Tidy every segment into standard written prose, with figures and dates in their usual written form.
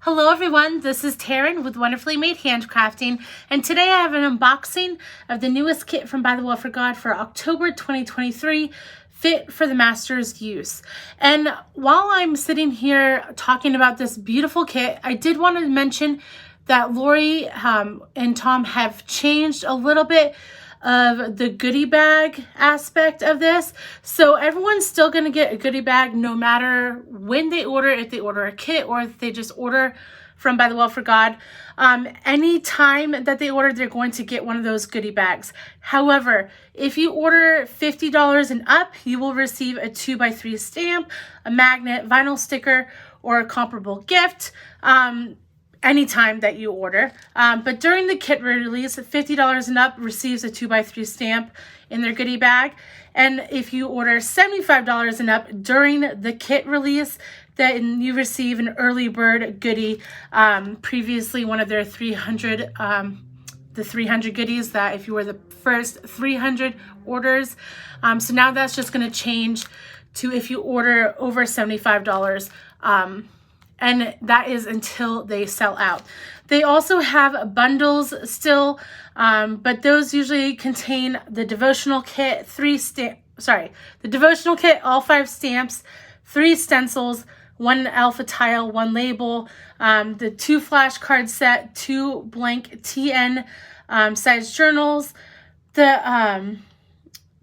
Hello everyone, this is Taryn with Wonderfully Made Handcrafting, and today I have an unboxing of the newest kit from ByTheWell4God for October 2023, fit for the master's use. And while I'm sitting here talking about this beautiful kit, I did want to mention that Lori and Tom have changed a little bit of the goodie bag aspect of this. So everyone's still going to get a goodie bag no matter when they order, if they order a kit or if they just order from ByTheWell4God. Any time that they order, they're going to get one of those goodie bags. However, if you order $50 and up, you will receive a 2x3 stamp, a magnet, vinyl sticker, or a comparable gift. Anytime that you order. But during the kit release, $50 and up receives a 2x3 stamp in their goodie bag. And if you order $75 and up during the kit release, then you receive an early bird goodie. Previously, one of their 300, the 300 goodies that if you were the first 300 orders. So now that's just going to change to if you order over $75. And that is until they sell out. They also have bundles still, but those usually contain the devotional kit, the devotional kit, all 5 stamps, 3 stencils, 1 alpha tile, 1 label, the 2 flashcard set, 2 blank TN size journals, the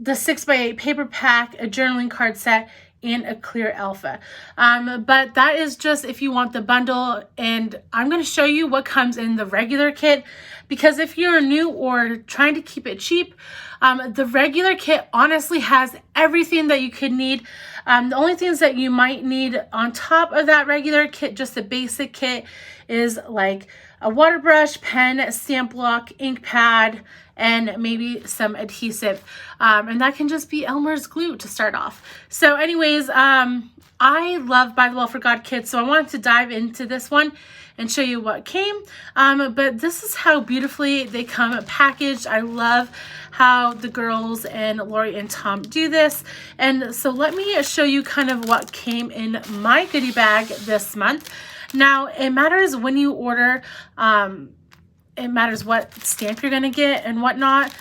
6x8 paper pack, a journaling card set, and a clear alpha. But that is just if you want the bundle, and I'm going to show you what comes in the regular kit, because if you're new or trying to keep it cheap, the regular kit honestly has everything that you could need. The only things that you might need on top of that regular kit, just the basic kit, is like a water brush, pen, a stamp block, ink pad, and maybe some adhesive. And that can just be Elmer's glue to start off. So anyways, I love ByTheWell4God kits, so I wanted to dive into this one and show you what came. But this is how beautifully they come packaged. I love how the girls and Lori and Tom do this. And so let me show you kind of what came in my goodie bag this month. Now, it matters when you order, it matters what stamp you're going to get and whatnot.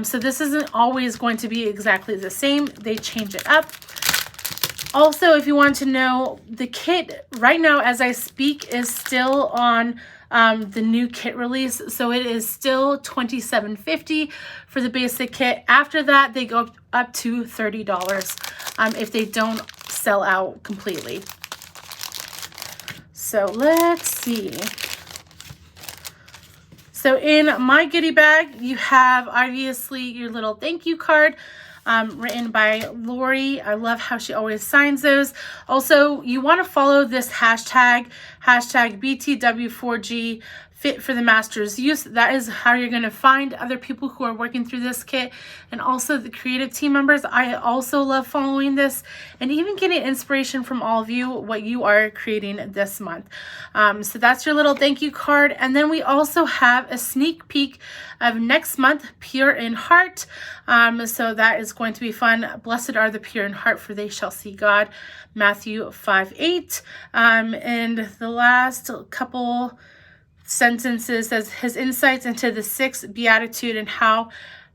So this isn't always going to be exactly the same. They change it up. Also, if you want to know, the kit right now as I speak is still on the new kit release. So it is still $27.50 for the basic kit. After that, they go up to $30 if they don't sell out completely. So let's see. So in my goodie bag, you have obviously your little thank you card written by Lori. I love how she always signs those. Also, you want to follow this hashtag ByTheWell4God, fit for the master's use. That is how you're going to find other people who are working through this kit, and also the creative team members. I also love following this and even getting inspiration from all of you, what you are creating this month. So that's your little thank you card. And then we also have a sneak peek of next month, Pure in Heart. So that is going to be fun. Blessed are the pure in heart, for they shall see God. Matthew 5:8. And the last couple sentences says his insights into the 6th beatitude and how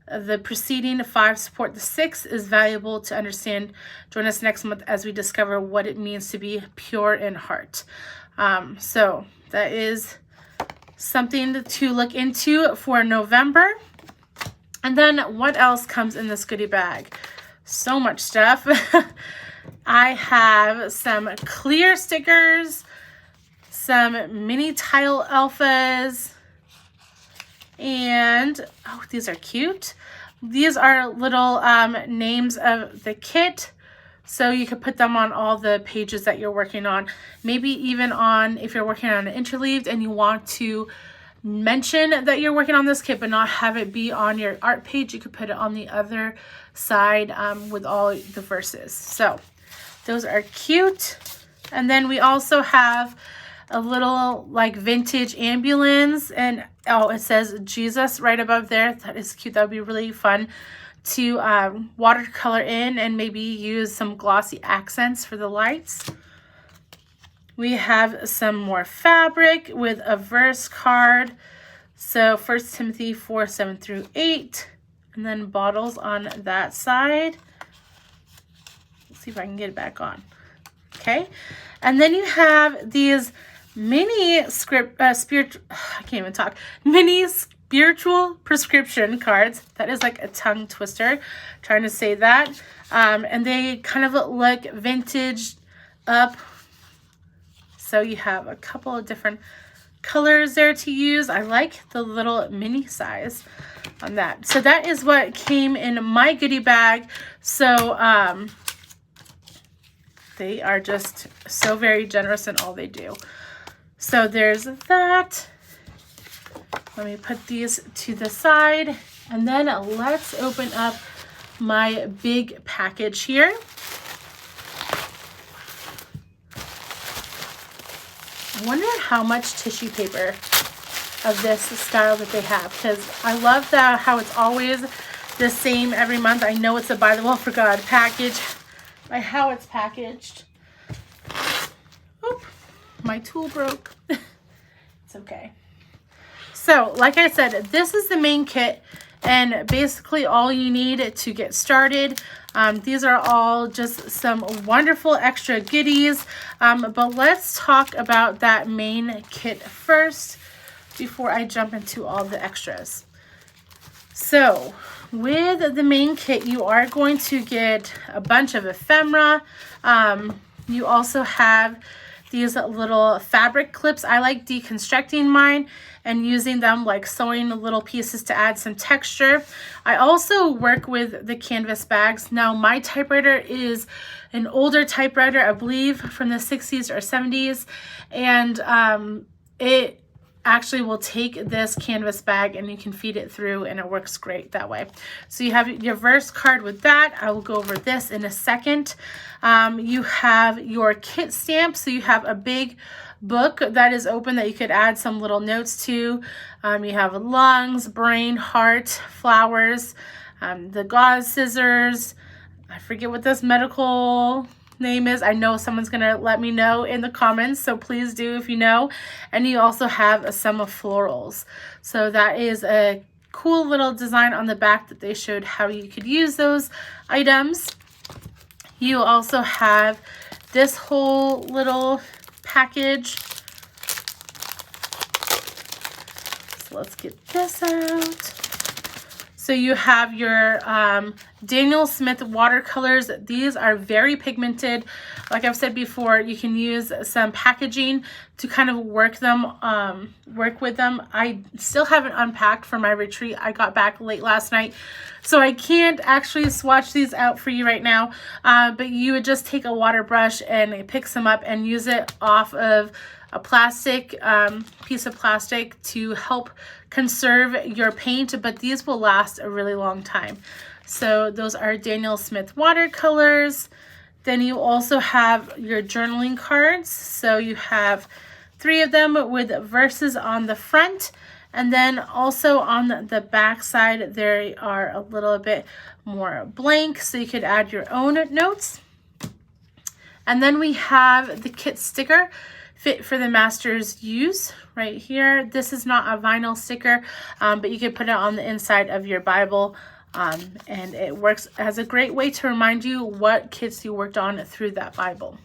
the preceding 5 support the 6th is valuable to understand. Join us next month as we discover what it means to be pure in heart. So that is something to look into for November. And then what else comes in this goodie bag? So much stuff. I have some clear stickers, some mini tile alphas, and oh, these are cute. These are little names of the kit, so you could put them on all the pages that you're working on. Maybe even on, if you're working on an interleaved and you want to mention that you're working on this kit but not have it be on your art page, you could put it on the other side with all the verses. So those are cute. And then we also have a little like vintage ambulance, and oh, it says Jesus right above there. That is cute. That would be really fun to watercolor in and maybe use some glossy accents for the lights. We have some more fabric with a verse card. So 1 Timothy 4:7-8. And then bottles on that side. Let's see if I can get it back on. Okay. And then you have these mini mini spiritual prescription cards. That is like a tongue twister, trying to say that. And they kind of look vintage up. So you have a couple of different colors there to use. I like the little mini size on that. So that is what came in my goodie bag. So they are just so very generous in all they do. So there's that. Let me put these to the side. And then let's open up my big package here. I wonder how much tissue paper of this style that they have, because I love that how it's always the same every month. I know it's a ByTheWell4God package by how it's packaged. Oop, my tool broke. It's okay. So like I said, this is the main kit and basically all you need to get started. These are all just some wonderful extra goodies, but let's talk about that main kit first before I jump into all the extras. So with the main kit, you are going to get a bunch of ephemera. You also have these little fabric clips. I like deconstructing mine and using them, like sewing little pieces to add some texture. I also work with the canvas bags. Now my typewriter is an older typewriter, I believe from the 60s or 70s, and it actually will take this canvas bag and you can feed it through and it works great that way. So you have your verse card with that. I will go over this in a second. You have your kit stamp. So you have a big book that is open that you could add some little notes to. You have lungs, brain, heart, flowers, the gauze scissors. I forget what this medical name is. I know someone's gonna let me know in the comments, so please do if you know. And you also have some florals. So that is a cool little design on the back that they showed how you could use those items. You also have this whole little package. So let's get this out. So you have your Daniel Smith watercolors. These are very pigmented. Like I've said before, you can use some packaging to kind of work with them. I still haven't unpacked for my retreat. I got back late last night, so I can't actually swatch these out for you right now. But you would just take a water brush and pick some up and use it off of a plastic piece of plastic to help conserve your paint, but these will last a really long time. So those are Daniel Smith watercolors. Then you also have your journaling cards. So you have 3 of them with verses on the front, and then also on the back side they are a little bit more blank, so you could add your own notes. And then we have the kit sticker, fit for the master's use, right here. This is not a vinyl sticker, but you can put it on the inside of your Bible, and it works as a great way to remind you what kits you worked on through that Bible.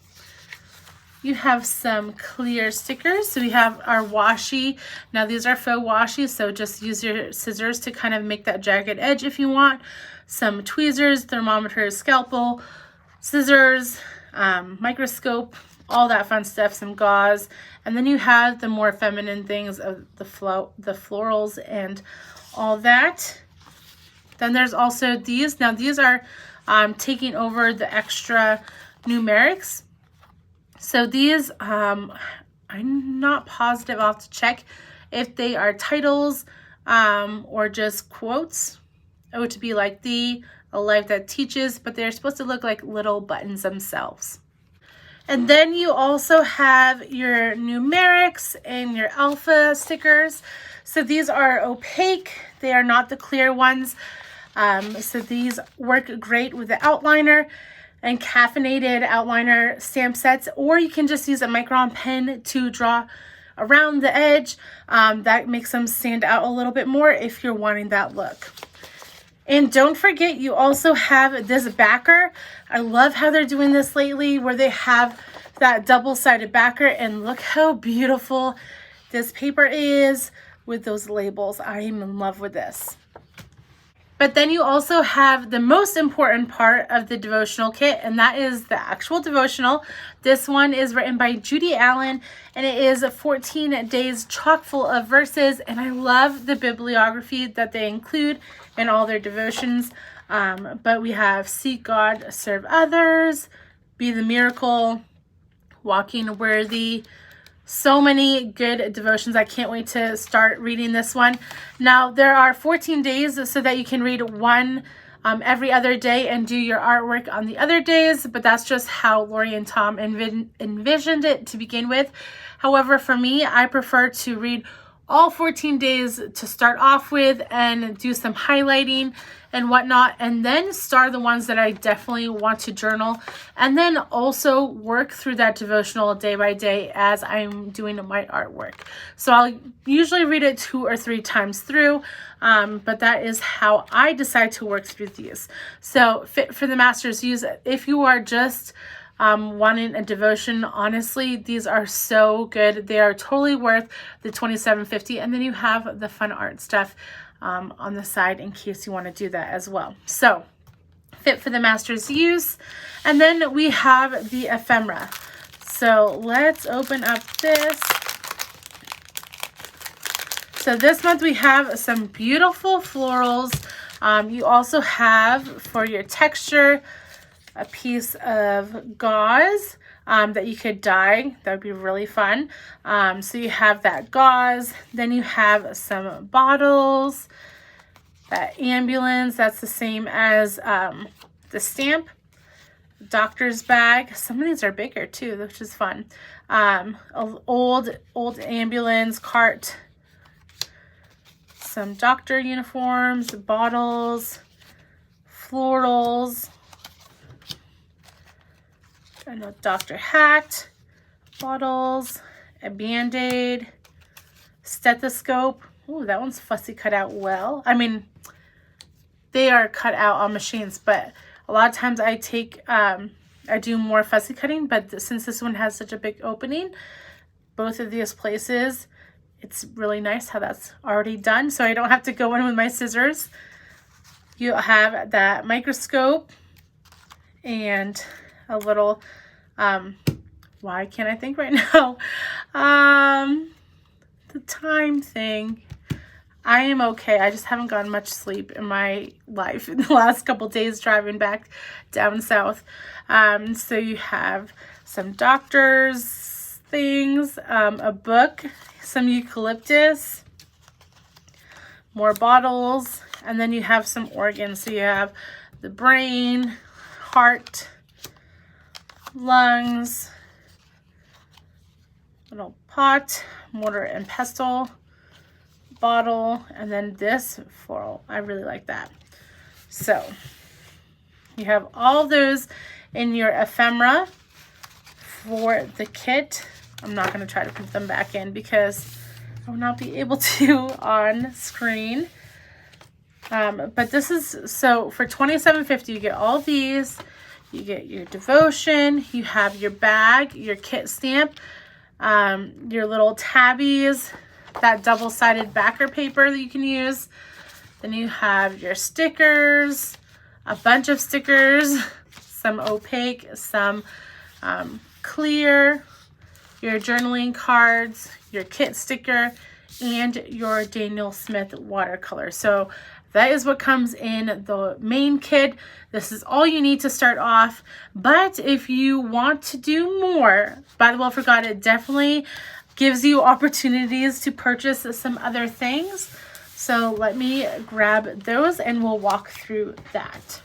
You have some clear stickers. So we have our washi. Now these are faux washi, so just use your scissors to kind of make that jagged edge if you want. Some tweezers, thermometer, scalpel, scissors, microscope, all that fun stuff, some gauze. And then you have the more feminine things of the florals and all that. Then there's also these. Now these are taking over the extra numerics. So these, I'm not positive. I'll have to check if they are titles or just quotes. Oh, to be like a life that teaches, but they're supposed to look like little buttons themselves. And then you also have your numerics and your alpha stickers. So these are opaque. They are not the clear ones. So these work great with the outliner. and caffeinated outliner stamp sets, or you can just use a micron pen to draw around the edge. That makes them stand out a little bit more if you're wanting that look. And don't forget, you also have this backer. I love how they're doing this lately, where they have that double-sided backer, and look how beautiful this paper is with those labels. I am in love with this. But then you also have the most important part of the devotional kit, and that is the actual devotional. This one is written by Judy Allen, and it is 14 days chock full of verses, and I love the bibliography that they include in all their devotions. But we have Seek God, Serve Others, Be the Miracle, Walking Worthy. So many good devotions. I can't wait to start reading this one. Now, there are 14 days so that you can read one every other day and do your artwork on the other days, but that's just how Lori and Tom envisioned it to begin with. However, for me, I prefer to read all 14 days to start off with and do some highlighting and whatnot, and then star the ones that I definitely want to journal, and then also work through that devotional day by day as I'm doing my artwork. So I'll usually read it 2 or 3 times through, but that is how I decide to work through these. So Fit for the Master's Use, if you are just wanting a devotion, honestly, these are so good. They are totally worth the $27.50, and then you have the fun art stuff on the side in case you want to do that as well. So Fit for the Master's Use, and then we have the ephemera. So let's open up this. So this month we have some beautiful florals. You also have, for your texture, a piece of gauze that you could dye. That would be really fun. So you have that gauze. Then you have some bottles. That ambulance, that's the same as the stamp. Doctor's bag. Some of these are bigger too, which is fun. Old ambulance cart. Some doctor uniforms, bottles, florals. And a doctor hat, bottles, a Band-Aid, stethoscope. Ooh, that one's fussy cut out well. I mean, they are cut out on machines, but a lot of times I do more fussy cutting, but since this one has such a big opening, both of these places, it's really nice how that's already done, so I don't have to go in with my scissors. You have that microscope and a little, why can't I think right now? The time thing. I am okay. I just haven't gotten much sleep in my life in the last couple days driving back down south. So you have some doctor's things, a book, some eucalyptus, more bottles, and then you have some organs. So you have the brain, heart, lungs, little pot, mortar and pestle, bottle, and then this floral. I really like that. So you have all those in your ephemera for the kit. I'm not going to try to put them back in because I will not be able to on screen. But this is, so for $27.50 you get all these. You get your devotion, you have your bag, your kit stamp, your little tabbies, that double-sided backer paper that you can use. Then you have your stickers, a bunch of stickers, some opaque, some clear, your journaling cards, your kit sticker, and your Daniel Smith watercolor. So that is what comes in the main kit. This is all you need to start off. But if you want to do more, ByTheWell4God, it definitely gives you opportunities to purchase some other things. So let me grab those and we'll walk through that.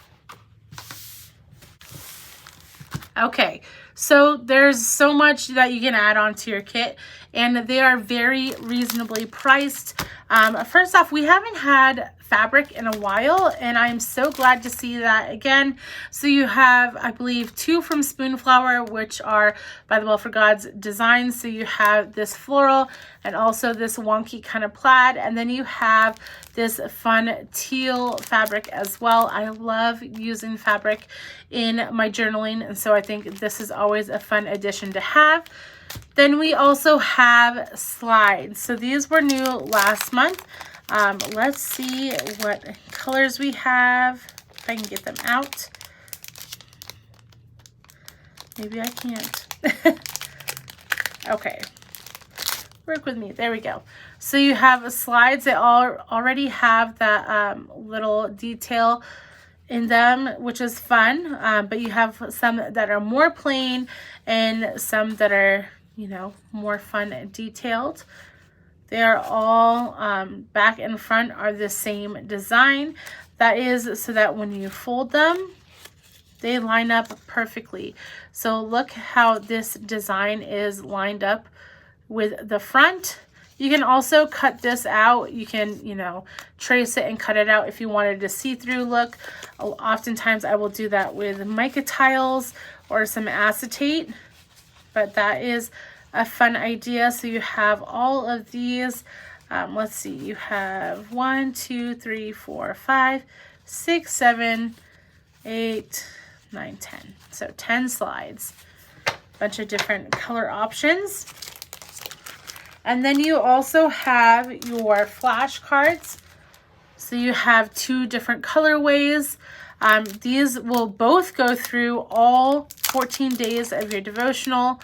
Okay, so there's so much that you can add on to your kit, and they are very reasonably priced. First off, we haven't had fabric in a while, and I'm so glad to see that again. So you have, I believe, 2 from Spoonflower, which are ByTheWell4God's designs. So you have this floral and also this wonky kind of plaid, and then you have this fun teal fabric as well. I love using fabric in my journaling, and so I think this is always a fun addition to have. Then we also have slides. So these were new last month. Let's see what colors we have, if I can get them out. Maybe I can't. Okay, work with me. There we go. So you have slides that already have that little detail in them, which is fun, but you have some that are more plain and some that are, you know, more fun and detailed. They are all back and front are the same design. That is so that when you fold them, they line up perfectly. So look how this design is lined up with the front. You can also cut this out. You can, you know, trace it and cut it out if you wanted a see-through look. Oftentimes I will do that with mica tiles or some acetate, but that is a fun idea. So you have all of these. Let's see, you have 1, 2, 3, 4, 5, 6, 7, 8, 9, 10. So 10 slides, bunch of different color options. And then you also have your flashcards. So you have 2 different colorways. These will both go through all 14 days of your devotional.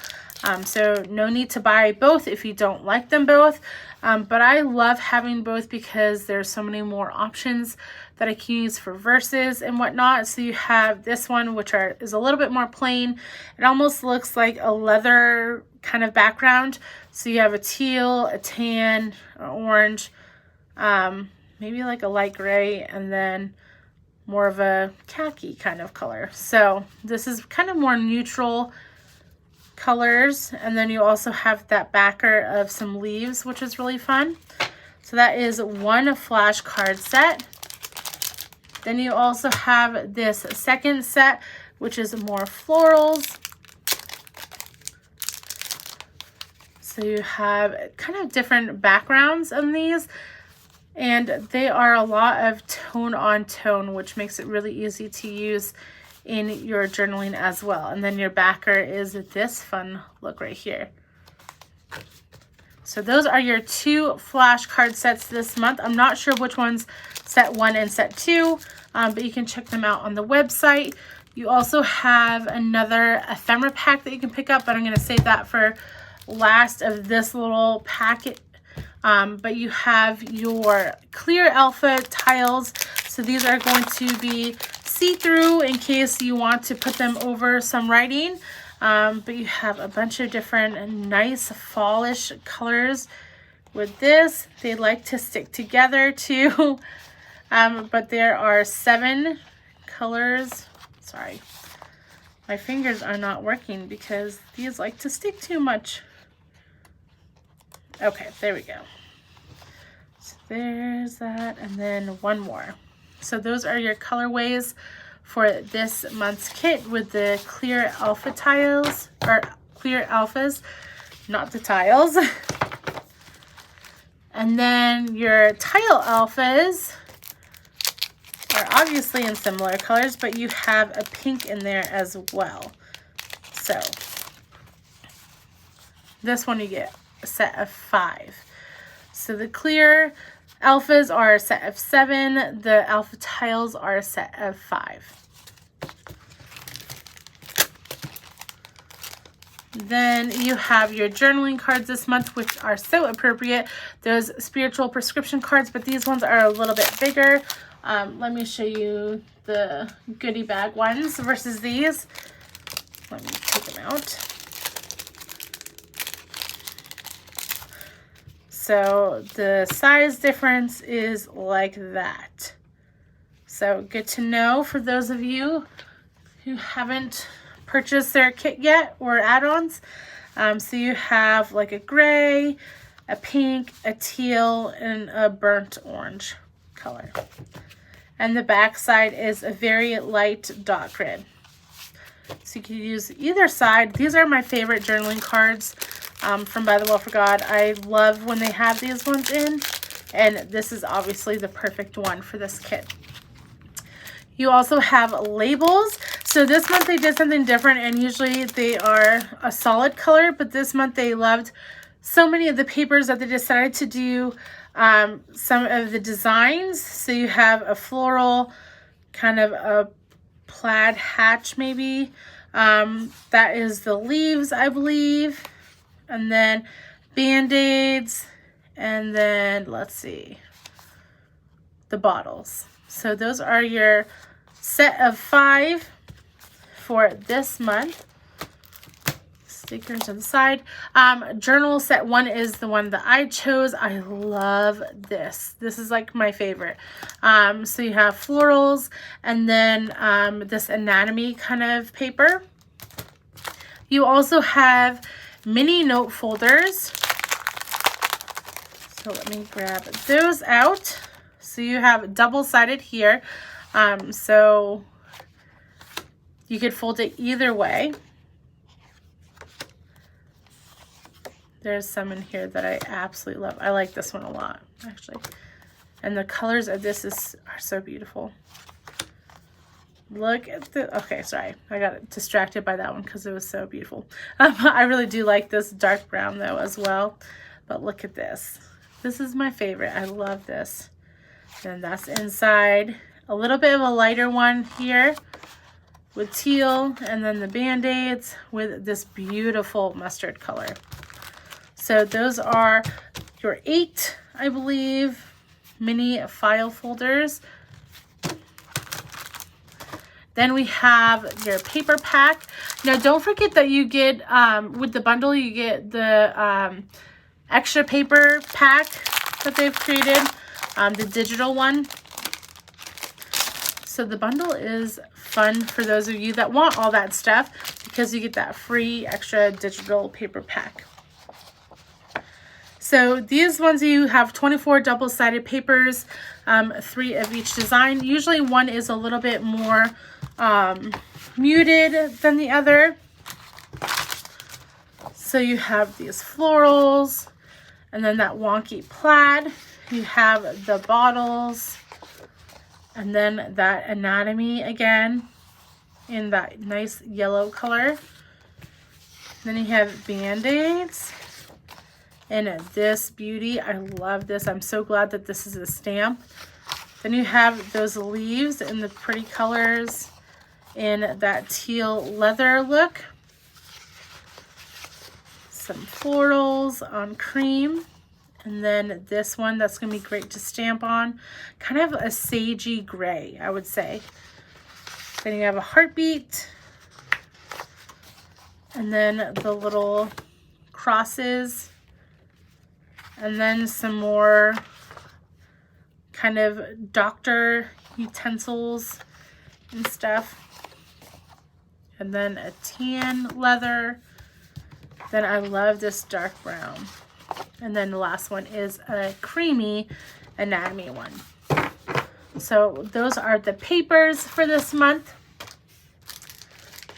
So no need to buy both if you don't like them both. But I love having both because there's so many more options that I can use for verses and whatnot. So you have this one, which is a little bit more plain. It almost looks like a leather kind of background. So you have a teal, a tan, an orange, maybe like a light gray, and then more of a khaki kind of color. So this is kind of more neutral colors. And then you also have that backer of some leaves, which is really fun. So that is one flashcard set. Then you also have this second set, which is more florals. So you have kind of different backgrounds on these, and they are a lot of tone on tone, which makes it really easy to use in your journaling as well. And then your backer is this fun look right here. So those are your 2 flashcard sets this month. I'm not sure which one's set 1 and set 2, but you can check them out on the website. You also have another ephemera pack that you can pick up, but I'm going to save that for last of this little packet. But you have your clear alpha tiles. So these are going to be see-through in case you want to put them over some writing. But you have a bunch of different nice fallish colors with this. They like to stick together too. But there are 7 colors. Sorry, my fingers are not working because these like to stick too much. Okay, there we go. So there's that, and then one more. So those are your colorways for this month's kit with the clear alpha tiles, or clear alphas, not the tiles. And then your tile alphas are obviously in similar colors, but you have a pink in there as well. So this one you get a set of 5. So the clear alphas are a set of 7. The alpha tiles are a set of 5. Then you have your journaling cards this month, which are so appropriate. Those spiritual prescription cards, but these ones are a little bit bigger. Let me show you the goodie bag ones versus these. Let me take them out. So the size difference is like that. So good to know for those of you who haven't purchased their kit yet or add-ons. So you have like a gray, a pink, a teal, and a burnt orange. color. And the back side is a very light dot grid. So you can use either side. These are my favorite journaling cards from ByTheWell4God. I love when they have these ones in, and this is obviously the perfect one for this kit. You also have labels. So this month they did something different, and usually they are a solid color, but this month they loved so many of the papers that they decided to do some of the designs. So you have a floral, kind of a plaid hatch maybe. That is the leaves, I believe. And then Band-Aids. And then, let's see, the bottles. So those are your set of 5 for this month. Stickers on the side. Journal set 1 is the one that I chose. I love this. This is like my favorite. So you have florals and then this anatomy kind of paper. You also have mini note folders. So let me grab those out. So you have double-sided here. So you could fold it either way. There's some in here that I absolutely love. I like this one a lot, actually. And the colors of this are so beautiful. Look at the, okay, sorry. I got distracted by that one because it was so beautiful. I really do like this dark brown though as well. But look at this. This is my favorite. I love this. And that's inside. A little bit of a lighter one here with teal, and then the Band-Aids with this beautiful mustard color. So those are your 8, I believe, mini file folders. Then we have your paper pack. Now don't forget that you get, with the bundle, you get the extra paper pack that they've created, the digital one. So the bundle is fun for those of you that want all that stuff because you get that free extra digital paper pack. So these ones, you have 24 double-sided papers, 3 of each design. Usually one is a little bit more muted than the other. So you have these florals and then that wonky plaid. You have the bottles and then that anatomy again in that nice yellow color. Then you have Band-Aids. And this beauty, I love this. I'm so glad that this is a stamp. Then you have those leaves in the pretty colors in that teal leather look. Some florals on cream. And then this one that's going to be great to stamp on. Kind of a sagey gray, I would say. Then you have a heartbeat. And then the little crosses. And then some more kind of doctor utensils and stuff. And then a tan leather. Then I love this dark brown. And then the last one is a creamy anatomy one. So those are the papers for this month.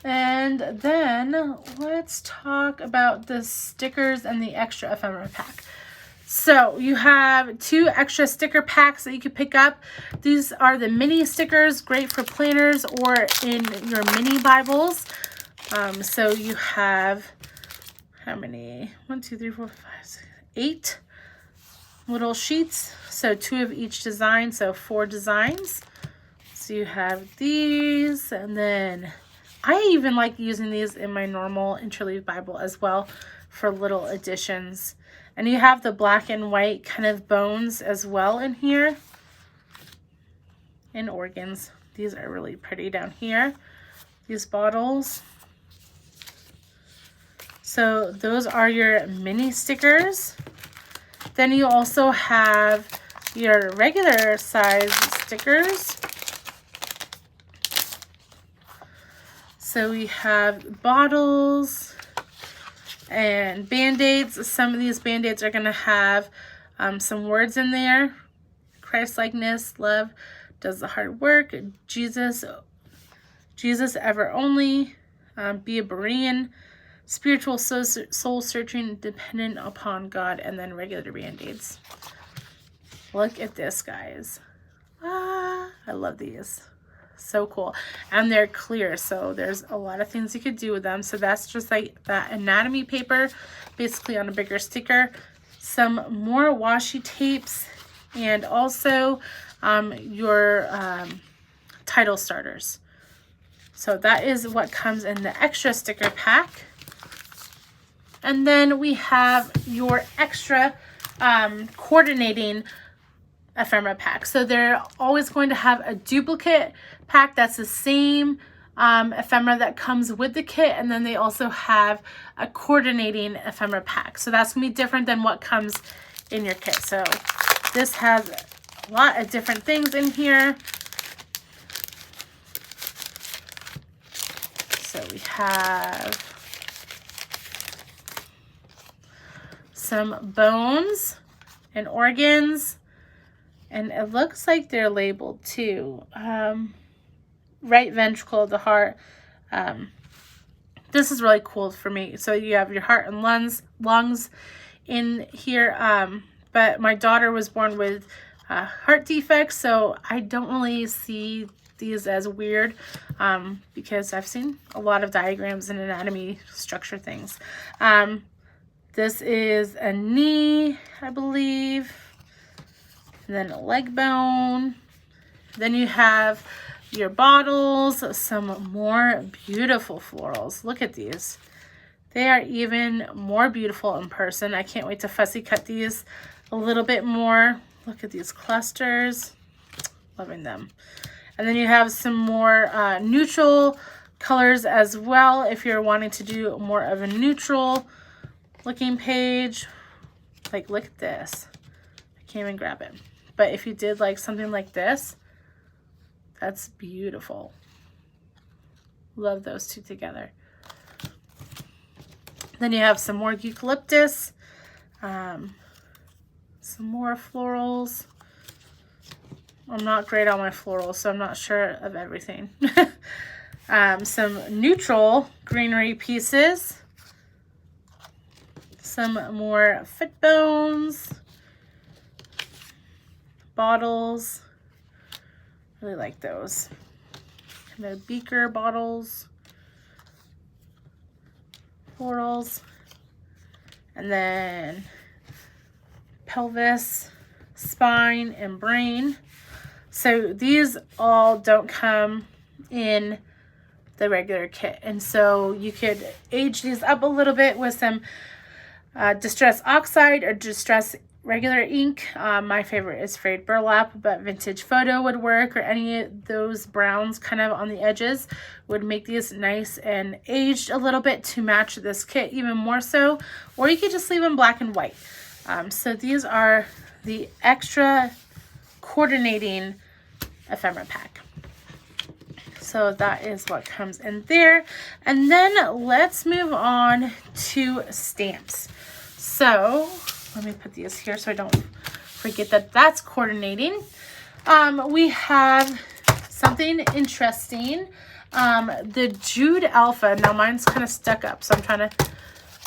And then let's talk about the stickers and the extra ephemera pack. So you have 2 extra sticker packs that you can pick up. These are the mini stickers, great for planners or in your mini Bibles. So you have, how many? 1, 2, 3, 4, 5, 6, 8 little sheets. So 2 of each design, so 4 designs. So you have these, and then I even like using these in my normal interleave Bible as well for little additions. And you have the black and white kind of bones as well in here. And organs. These are really pretty down here. These bottles. So those are your mini stickers. Then you also have your regular size stickers. So we have bottles and Band-Aids. Some of these Band-Aids are going to have some words in there. Christ-likeness, love does the hard work, Jesus ever only, be a Berean, spiritual soul searching, dependent upon God, and then regular Band-Aids. Look at this, guys. I love these. So cool. And they're clear, so there's a lot of things you could do with them. So that's just like that anatomy paper, basically on a bigger sticker. Some more washi tapes, and also your title starters. So that is what comes in the extra sticker pack. And then we have your extra coordinating ephemera pack. So they're always going to have a duplicate pack that's the same ephemera that comes with the kit, and then they also have a coordinating ephemera pack. So that's gonna be different than what comes in your kit. So this has a lot of different things in here. So we have some bones and organs, and it looks like they're labeled too. Right ventricle of the heart. This is really cool for me. So you have your heart and lungs in here. But my daughter was born with heart defects, so I don't really see these as weird because I've seen a lot of diagrams and anatomy structure things. This is a knee, I believe, and then a leg bone. Then you have your bottles, some more beautiful florals. Look at these. They are even more beautiful in person. I can't wait to fussy cut these a little bit more. Look at these clusters. Loving them. And then you have some more neutral colors as well if you're wanting to do more of a neutral looking page. Like, look at this. I can't even grab it. But if you did like something like this, that's beautiful. Love those two together. Then you have some more eucalyptus, some more florals. I'm not great on my florals, so I'm not sure of everything. Some neutral greenery pieces. Some more foot bones. Bottles. Really like those. And the beaker bottles. Florals. And then pelvis, spine, and brain. So these all don't come in the regular kit. And so you could age these up a little bit with some distress oxide or distress regular ink. My favorite is frayed burlap, but vintage photo would work, or any of those browns kind of on the edges would make these nice and aged a little bit to match this kit even more so. Or you could just leave them black and white. So these are the extra coordinating ephemera pack. So that is what comes in there. And then let's move on to stamps. So let me put these here so I don't forget that that's coordinating. We have something interesting. The Jude Alpha. Now mine's kind of stuck up, so I'm trying to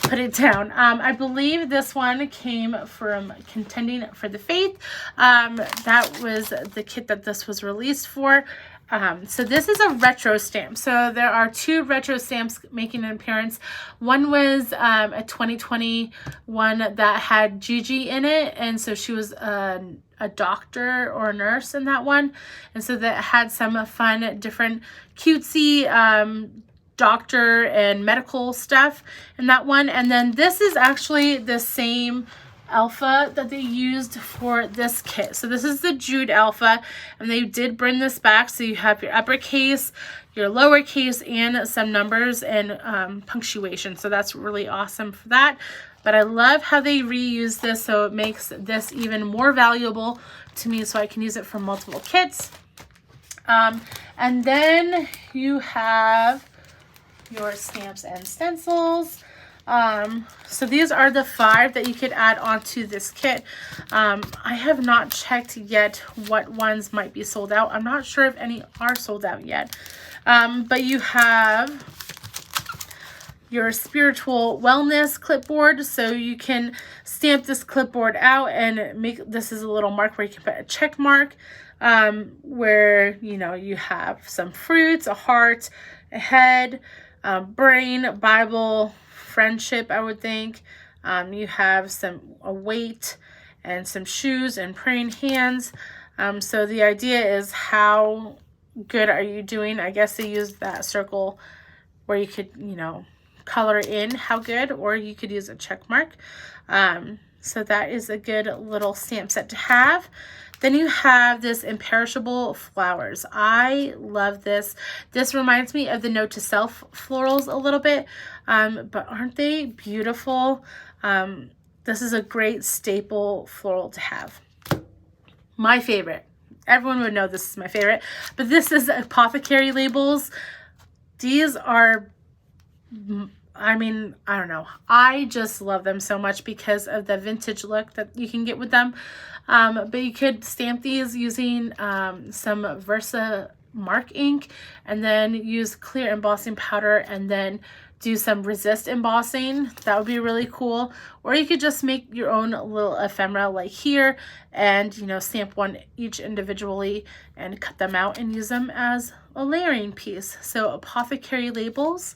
put it down. I believe this one came from Contending for the Faith. That was the kit that this was released for. So this is a retro stamp. So there are two retro stamps making an appearance. One was a 2020 one that had Gigi in it, and so she was a doctor or a nurse in that one, and so that had some fun, different, cutesy doctor and medical stuff in that one. And then this is actually the same Alpha that they used for this kit. So this is the Jude Alpha, and they did bring this back. So you have your uppercase, your lowercase, and some numbers and punctuation. So that's really awesome for that. But I love how they reuse this, so it makes this even more valuable to me, so I can use it for multiple kits. And then you have your stamps and stencils. So these are the 5 that you could add onto this kit. I have not checked yet what ones might be sold out. I'm not sure if any are sold out yet. But you have your spiritual wellness clipboard, so you can stamp this clipboard out and make this is a little mark where you can put a check mark, where you have some fruits, a heart, a head, brain, Bible, friendship, I would think. You have a weight and some shoes and praying hands. So the idea is, how good are you doing? I guess they use that circle where you could color in how good, or you could use a check mark. So that is a good little stamp set to have. Then you have this imperishable flowers. I love this. This reminds me of the Note to Self florals a little bit, but aren't they beautiful? This is a great staple floral to have. My favorite. Everyone would know this is my favorite, but this is apothecary labels. These are, I don't know. I just love them so much because of the vintage look that you can get with them. But you could stamp these using some Versa Mark ink, and then use clear embossing powder, and then do some resist embossing. That would be really cool. Or you could just make your own little ephemera like here, and stamp one each individually and cut them out and use them as a layering piece. So apothecary labels.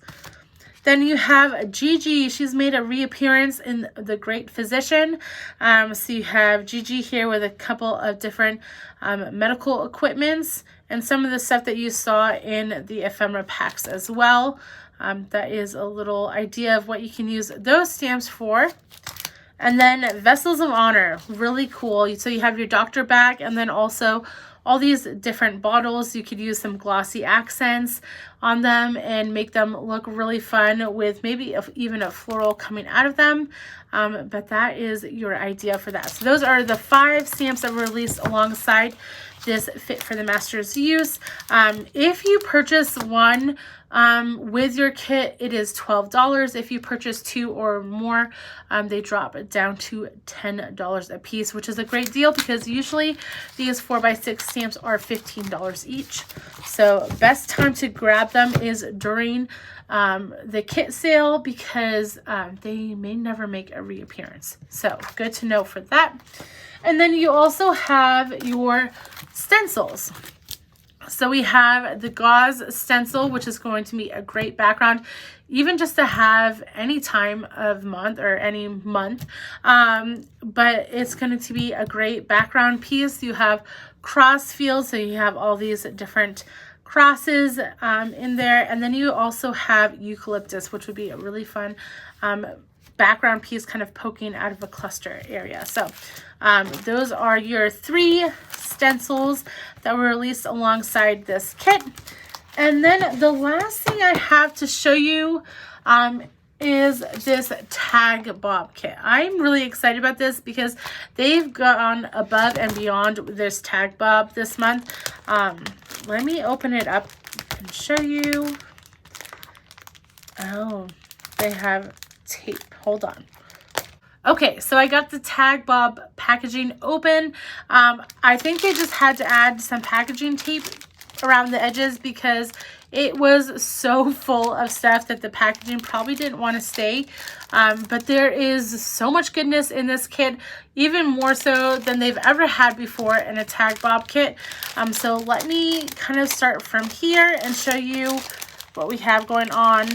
Then you have Gigi. She's made a reappearance in The Great Physician. So you have Gigi here with a couple of different medical equipments, and some of the stuff that you saw in the ephemera packs as well. That is a little idea of what you can use those stamps for. And then Vessels of Honor, really cool. So you have your doctor bag, and then also all these different bottles. You could use some glossy accents on them and make them look really fun with maybe even a floral coming out of them. But that is your idea for that. So those are the 5 stamps that were released alongside this Fit for the Master's Use. If you purchase one with your kit, it is $12. If you purchase 2 or more, they drop it down to $10 a piece, which is a great deal because usually these 4x6 stamps are $15 each. So best time to grab them is during the kit sale, because they may never make a reappearance. So good to know for that. And then you also have your stencils. So we have the gauze stencil, which is going to be a great background, even just to have any time of month or any month. But it's going to be a great background piece. You have cross fields, so you have all these different crosses in there. And then you also have eucalyptus, which would be a really fun background piece kind of poking out of a cluster area. So those are your 3 stencils that were released alongside this kit. And then the last thing I have to show you is this tag bob kit. I'm really excited about this because they've gone above and beyond this tag bob this month. Let me open it up and show you. Oh, they have tape. Hold on. Okay, so I got the tag bob packaging open. I think they just had to add some packaging tape around the edges because it was so full of stuff that the packaging probably didn't want to stay. But there is so much goodness in this kit, even more so than they've ever had before in a tag bob kit. So let me kind of start from here and show you what we have going on.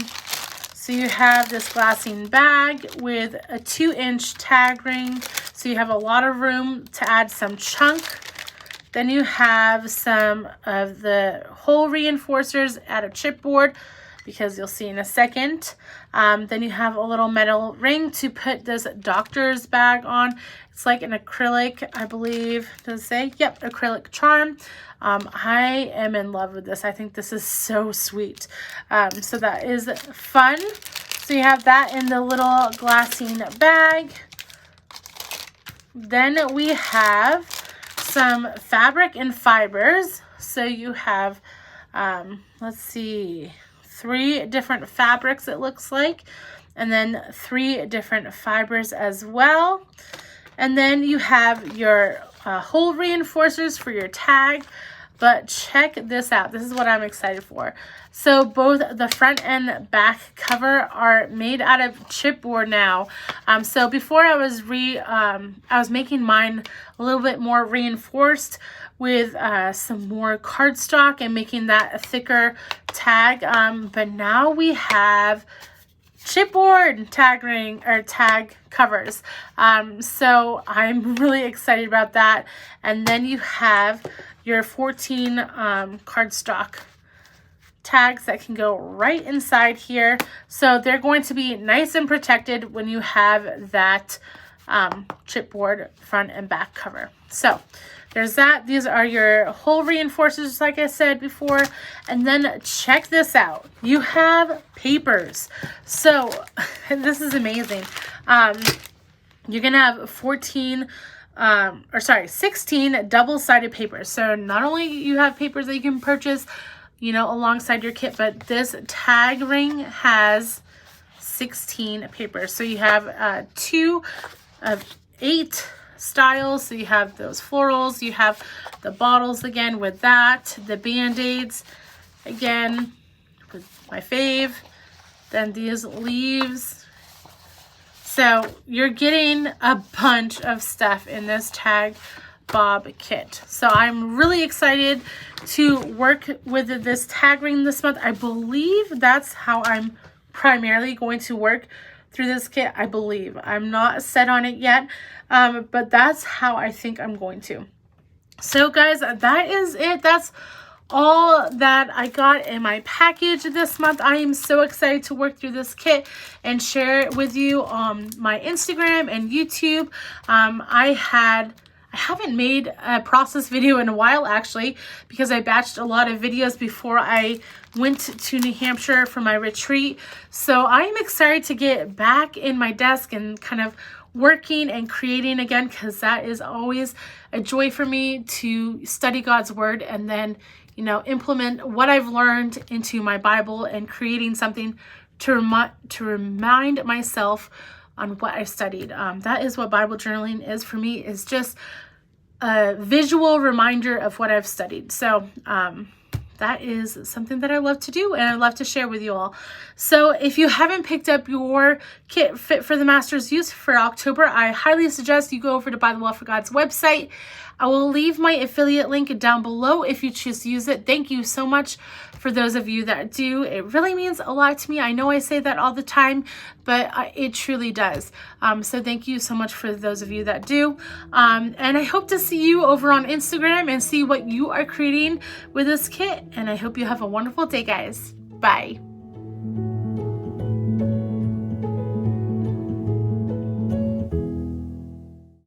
So you have this glassine bag with a 2-inch tag ring. So you have a lot of room to add some chunk. Then you have some of the hole reinforcers at a chipboard, because you'll see in a second. Then you have a little metal ring to put this doctor's bag on. It's like an acrylic, I believe. Does it say? Yep, acrylic charm. I am in love with this. I think this is so sweet. So that is fun. So you have that in the little glassine bag. Then we have some fabric and fibers. So you have, let's see, 3 different fabrics, it looks like, and then 3 different fibers as well. And then you have your hole reinforcers for your tag. But check this out. This is what I'm excited for. So both the front and back cover are made out of chipboard now. So before I was making mine a little bit more reinforced with some more cardstock and making that a thicker tag. But now we have chipboard tag ring or tag covers. So I'm really excited about that. And then you have your 14 cardstock tags that can go right inside here. So they're going to be nice and protected when you have that chipboard front and back cover. So there's that. These are your hole reinforcers, like I said before. And then check this out. You have papers. So this is amazing. You're going to have 16 double-sided papers. So not only you have papers that you can purchase, you know, alongside your kit, but this tag ring has 16 papers. So you have 2 of 8 styles. So you have those florals, you have the bottles again with that, the band-aids again with my fave, then these leaves. So you're getting a bunch of stuff in this tag bob kit. So I'm really excited to work with this tag ring this month. I believe that's how I'm primarily going to work through this kit. I believe. I'm not set on it yet, but that's how I think I'm going to. So guys, that is it. That's all that I got in my package this month. I am so excited to work through this kit and share it with you on my Instagram and YouTube. I haven't made a process video in a while, actually, because I batched a lot of videos before I went to New Hampshire for my retreat. So I'm excited to get back in my desk and kind of working and creating again, because that is always a joy for me to study God's word and then, you know, implement what I've learned into my Bible and creating something to remind myself on what I studied. That is what Bible journaling is for me, is just a visual reminder of what I've studied. So that is something that I love to do and I love to share with you all. So if you haven't picked up your kit fit for the master's use for October, I highly suggest you go over to ByTheWell4God's website. I will leave my affiliate link down below if you choose to use it. Thank you so much for those of you that do. It really means a lot to me. I know I say that all the time, but it truly does. So thank you so much for those of you that do. And I hope to see you over on Instagram and see what you are creating with this kit. And I hope you have a wonderful day, guys. Bye.